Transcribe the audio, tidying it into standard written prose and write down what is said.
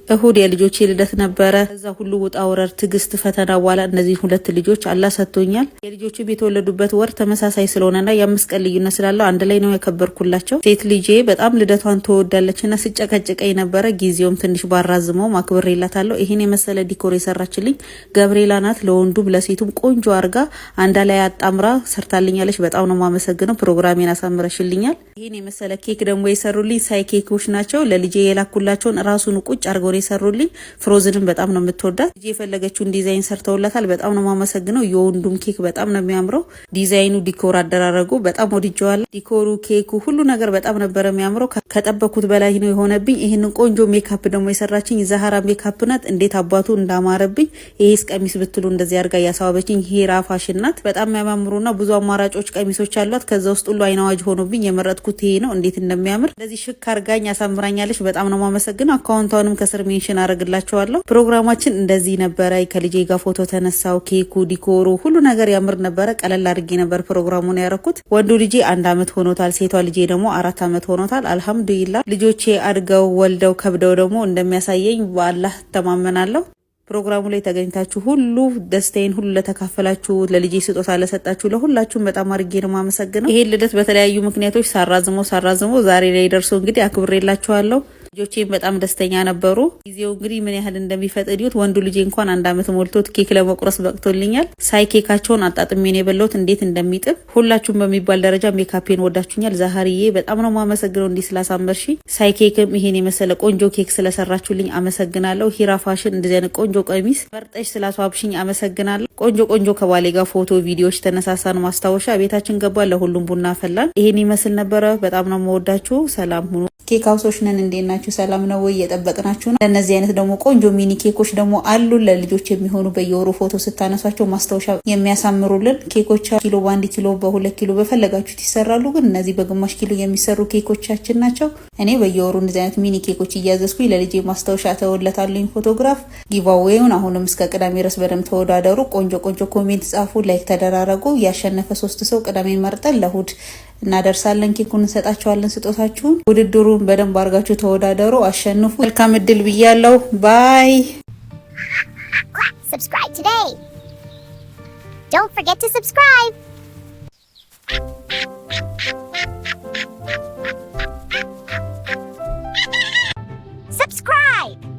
እሁድ የልጆቼ ልደት ነበረ። እዛ ሁሉ ውጣ ወረር ትግስት ፈተና በኋላ እነዚህ ሁለት ልጆች አላህ ሰጥቶኛል። የልጆቹ የተወለዱበት ወር ተመሳሳይ ስለሆነና የ5 ቀን ልዩነት ስላለው አንድ ላይ ነው ያከበርኩላቸው። ሴት ልጄ በጣም ልደቷን ትወዳለችና ስጨቀጭቀኝ ነበረ። ጊዜውም ትንሽ ባራዝመው ማክበሬላታለሁ። ይሄን የመሰለ ዲኮር የሰራችልኝ ገብርኤላ ናት። ለወንዱም ለሴቱም ቆንጆ አርጋ አንዳ ላይ አጣምራ ሰርታልኛለች። በጣም ነው ማመሰግነው። ፕሮግራሜን አሳምረሽልኛል። ይሄን የመሰለ ኬክ ደግሞ የሰሩልኝ ሳይ ኬኮች ናቸው። ለልጄ የላኩላቸውን ራሱን ቁጭ አርገው የሰሩልኝ። ፍሮዝንም በጣም ነው የምትወዳት። ልጄ የፈለገችውን ዲዛይን ሰርተውላታል። በጣም ነው ማመሰግነው። የወንዱም ኬክ በጣም ነው የሚያምረው። ዲዛይኑ፣ ዲኮር አደራረጉ በጣም ወድጄዋለሁ። ዲኮሩ፣ ኬኩ፣ ሁሉ ነገር በጣም ነበር የሚያምረው። ከጠበኩት በላይ ነው የሆነብኝ። ይሄንን ቆንጆ ሜካፕ ደግሞ የሰራችኝ ዛሃራ ሜካፕ ናት። እንዴት አባቱ እንዳማረብኝ። ይሄስ ቀሚስ ብትሉ እንደዚህ አርጋ ያሳዋበችኝ ሄራ ፋሽን ናት። በጣም የሚያማምሩና ብዙ አማራጮች ቀሚሶች አሏት። ከዛ ውስጥ ሁሉ አይናዋጅ ሆኖብኝ የመረጥኩት ይሄ ነው። እንዴት እንደሚያምር እንደዚህ ሽክ አርጋኝ አሳምራኛለች። በጣም ነው ማመሰግነው። አካውንቷንም ከስር ሜንሽን አረግላችኋለሁ። ፕሮግራማችን እንደዚህ ነበረ። ከልጄ ጋር ፎቶ ተነሳው። ኬኩ፣ ዲኮሩ፣ ሁሉ ነገር ያምር ነበረ። ቀለል አድርጌ ነበር ፕሮግራሙን ያረኩት። ወንዱ ልጄ 1 አመት ሆኖታል። ሴቷ ልጄ ደግሞ 4 አመት ሆኖታል። አልহামዱሊላህ ልጆቼ አድገው ወልደው ከብደው ደግሞ እንደሚያሳየኝ በአላህ ተማመናለሁ። ፕሮግራሙ ላይ ተገኝታችሁ ሁሉ ደስታዬን ሁሉ ለተካፈላችሁ፣ ለልጄ ስጦታ ለሰጣችሁ ለሁላችሁም በጣም አድርጌ ነው ማመሰግነው። ይሄ ልደት በተለያዩ ምክንያቶች ሳራዝሞ ዛሬ ላይ ደርሶ እንግዲህ አክብሬላችኋለሁ። ልጆቼም በጣም ደስተኛ ነበሩ። ጊዜው እንግዲህ ምን ያህል እንደሚፈጥን ይሁት። ወንዱ ልጄ እንኳን 1 አመት ሞልቶት ኬክ ለመቁረስ በቅቶልኛል። ሳይ ኬካቸውን አጣጥሜ ነው የበላሁት እንዴት እንደሚጥም። ሁላችሁም በሚባል ደረጃ ሜካፔን ወዳችሁኛል። ዛሃሪዬ በጣም ነው ማመሰግነው እንዲህ ስላሳመርሺ። ሳይ ኬክም ይሄን የመሰለ ቆንጆ ኬክ ስለሰራችሁልኝ አመሰግናለሁ። ሂራ ፋሽን እንደዚህ አይነት ቆንጆ ቀሚስ መርጠሽ ስላስዋብሽኝ አመሰግናለሁ። ቆንጆ ከባሌ ጋር ፎቶ ቪዲዮዎች ተነሳሳን ማስታወሻ። ቤታችን ገባ። ለሁሉም ቡና ፈላን። ይሄን ይመስል ነበረ። በጣም ነው የምወዳችሁ። ሰላም ሁኑ። ኬክ ሃውሶች ነን። እንዴት ናችሁ? ሰላም ነው ወይ? እየጠበቅናችሁ ነው። እነዚህ አይነት ደግሞ ቆንጆ ሚኒ ኬኮች ደግሞ አሉ ለልጆች የሚሆኑ በየወሩ ፎቶ ስታነሷቸው ማስታወሻ የሚያሳምሩልን ኬኮች ኪሎ በ1 ኪሎ በ2 ኪሎ በፈለጋችሁት ይሰራሉ። ግን እነዚህ በግማሽ ኪሎ የሚሰሩ ኬኮቻችን ናቸው። እኔ በየወሩ እንደዚህ አይነት ሚኒ ኬኮች እያዘዝኩኝ ለልጄ ማስታወሻ ተወለታለኝ ፎቶግራፍ። ጊቫዌውን አሁንም እስከ ቅዳሜ ድረስ በደንብ ተወዳደሩ። ቆንጆ ኮሜንት ጻፉ፣ ላይክ ተደራረጉ። ያሸነፈ 3 ሰው ቅዳሜ መርጠን ለእሁድ እናደርሳለን። ኬኩን እንሰጣቸዋለን ስጦታችሁን። ውድድሩን በደንብ አርጋችሁ ተወዳደሩ፣ አሸንፉ። መልካም እድል ብያለሁ። ባይ። Subscribe today. Don't forget to subscribe. Subscribe.